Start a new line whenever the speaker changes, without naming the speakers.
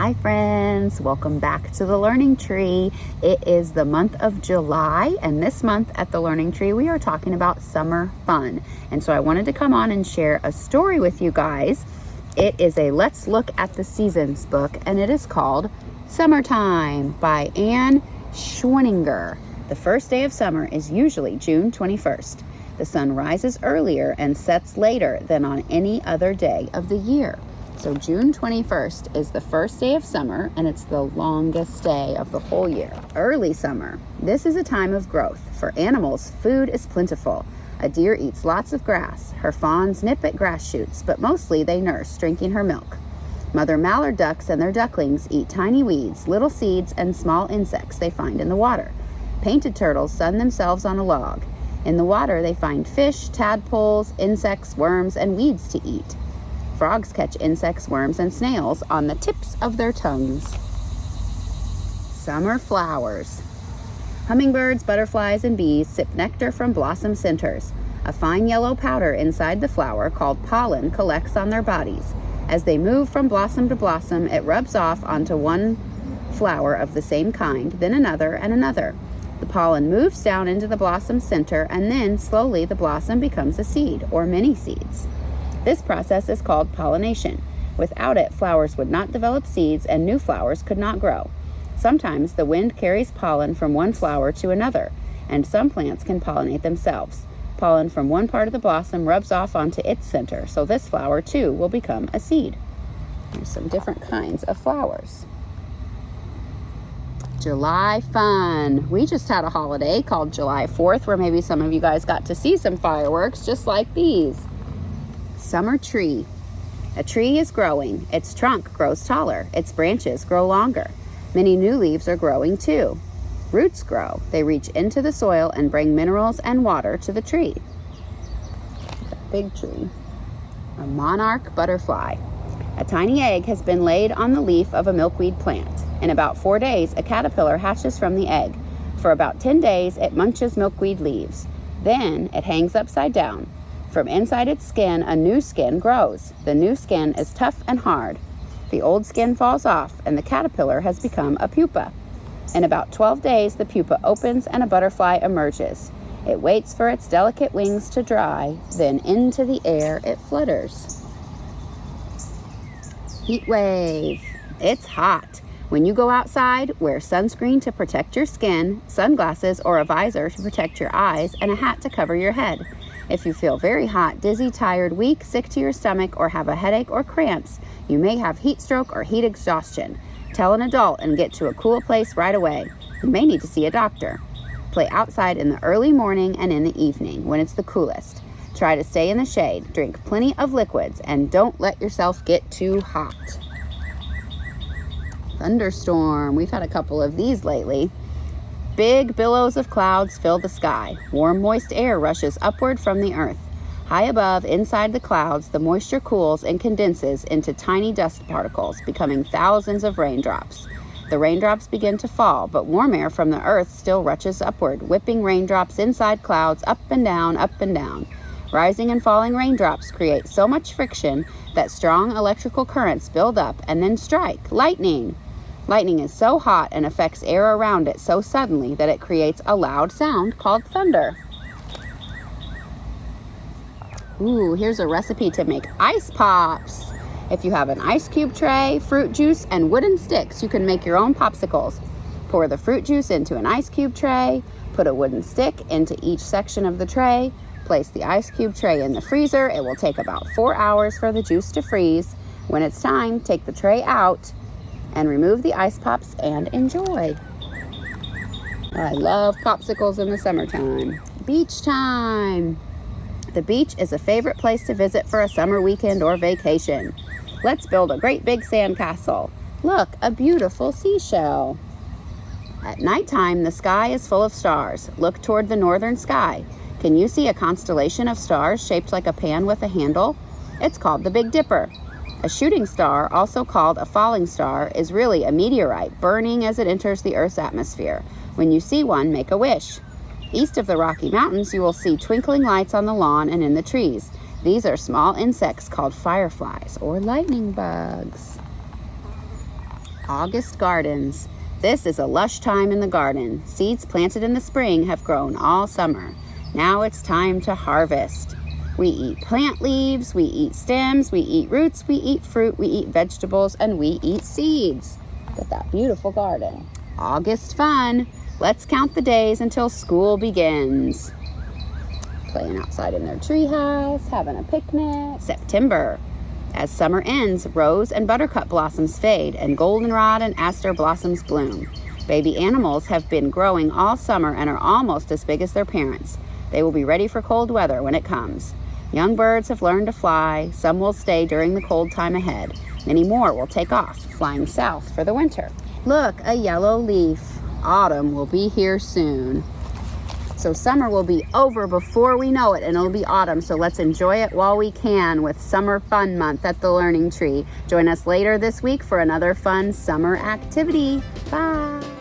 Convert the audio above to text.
Hi friends, welcome back to the Learning Tree. It is the month of July, and this month at the Learning Tree we are talking about summer fun. And so I wanted to come on and share a story with you guys. It is a Let's Look at the Seasons book, and it is called Summertime by Anne Schwenninger. The first day of summer is usually June 21st. The sun rises earlier and sets later than on any other day of the year. So June 21st is the first day of summer, and it's the longest day of the whole year. Early summer. This is a time of growth. For animals, food is plentiful. A deer eats lots of grass. Her fawns nip at grass shoots, but mostly they nurse, drinking her milk. Mother mallard ducks and their ducklings eat tiny weeds, little seeds, and small insects they find in the water. Painted turtles sun themselves on a log. In the water, they find fish, tadpoles, insects, worms, and weeds to eat. Frogs catch insects, worms, and snails on the tips of their tongues. Summer flowers. Hummingbirds, butterflies, and bees sip nectar from blossom centers. A fine yellow powder inside the flower called pollen collects on their bodies. As they move from blossom to blossom, it rubs off onto one flower of the same kind, then another and another. The pollen moves down into the blossom center, and then slowly the blossom becomes a seed or many seeds. This process is called pollination. Without it, flowers would not develop seeds and new flowers could not grow. Sometimes the wind carries pollen from one flower to another, and some plants can pollinate themselves. Pollen from one part of the blossom rubs off onto its center, so this flower too will become a seed. There's some different kinds of flowers. July fun. We just had a holiday called July 4th, where maybe some of you guys got to see some fireworks just like these. Summer tree. A tree is growing. Its trunk grows taller. Its branches grow longer. Many new leaves are growing too. Roots grow. They reach into the soil and bring minerals and water to the tree. Big tree. A monarch butterfly. A tiny egg has been laid on the leaf of a milkweed plant. In about 4 days, a caterpillar hatches from the egg. For about 10 days, it munches milkweed leaves. Then it hangs upside down. From inside its skin, a new skin grows. The new skin is tough and hard. The old skin falls off, and the caterpillar has become a pupa. In about 12 days, the pupa opens and a butterfly emerges. It waits for its delicate wings to dry, then into the air it flutters. Heat wave. It's hot. When you go outside, wear sunscreen to protect your skin, sunglasses or a visor to protect your eyes, and a hat to cover your head. If you feel very hot, dizzy, tired, weak, sick to your stomach, or have a headache or cramps, you may have heat stroke or heat exhaustion. Tell an adult and get to a cool place right away. You may need to see a doctor. Play outside in the early morning and in the evening when it's the coolest. Try to stay in the shade, drink plenty of liquids, and don't let yourself get too hot. Thunderstorm. We've had a couple of these lately. Big billows of clouds fill the sky. Warm, moist air rushes upward from the earth. High above, inside the clouds, the moisture cools and condenses into tiny dust particles, becoming thousands of raindrops. The raindrops begin to fall, but warm air from the earth still rushes upward, whipping raindrops inside clouds up and down, up and down. Rising and falling raindrops create so much friction that strong electrical currents build up and then strike. Lightning! Lightning is so hot and affects air around it so suddenly that it creates a loud sound called thunder. Ooh, here's a recipe to make ice pops. If you have an ice cube tray, fruit juice, and wooden sticks, you can make your own popsicles. Pour the fruit juice into an ice cube tray, put a wooden stick into each section of the tray, place the ice cube tray in the freezer. It will take about 4 hours for the juice to freeze. When it's time, take the tray out and remove the ice pops and enjoy. I love popsicles in the summertime. Beach time. The beach is a favorite place to visit for a summer weekend or vacation. Let's build a great big sand castle. Look, a beautiful seashell. At nighttime, the sky is full of stars. Look toward the northern sky. Can you see a constellation of stars shaped like a pan with a handle? It's called the Big Dipper. A shooting star, also called a falling star, is really a meteorite burning as it enters the Earth's atmosphere. When you see one, make a wish. East of the Rocky Mountains, you will see twinkling lights on the lawn and in the trees. These are small insects called fireflies or lightning bugs. August gardens. This is a lush time in the garden. Seeds planted in the spring have grown all summer. Now it's time to harvest. We eat plant leaves, we eat stems, we eat roots, we eat fruit, we eat vegetables, and we eat seeds. Look at that beautiful garden. August fun. Let's count the days until school begins. Playing outside in their treehouse, having a picnic. September. As summer ends, rose and buttercup blossoms fade, and goldenrod and aster blossoms bloom. Baby animals have been growing all summer and are almost as big as their parents. They will be ready for cold weather when it comes. Young birds have learned to fly. Some will stay during the cold time ahead. Many more will take off, flying south for the winter. Look, a yellow leaf. Autumn will be here soon. So summer will be over before we know it, and it'll be autumn. So let's enjoy it while we can with Summer Fun Month at the Learning Tree. Join us later this week for another fun summer activity. Bye.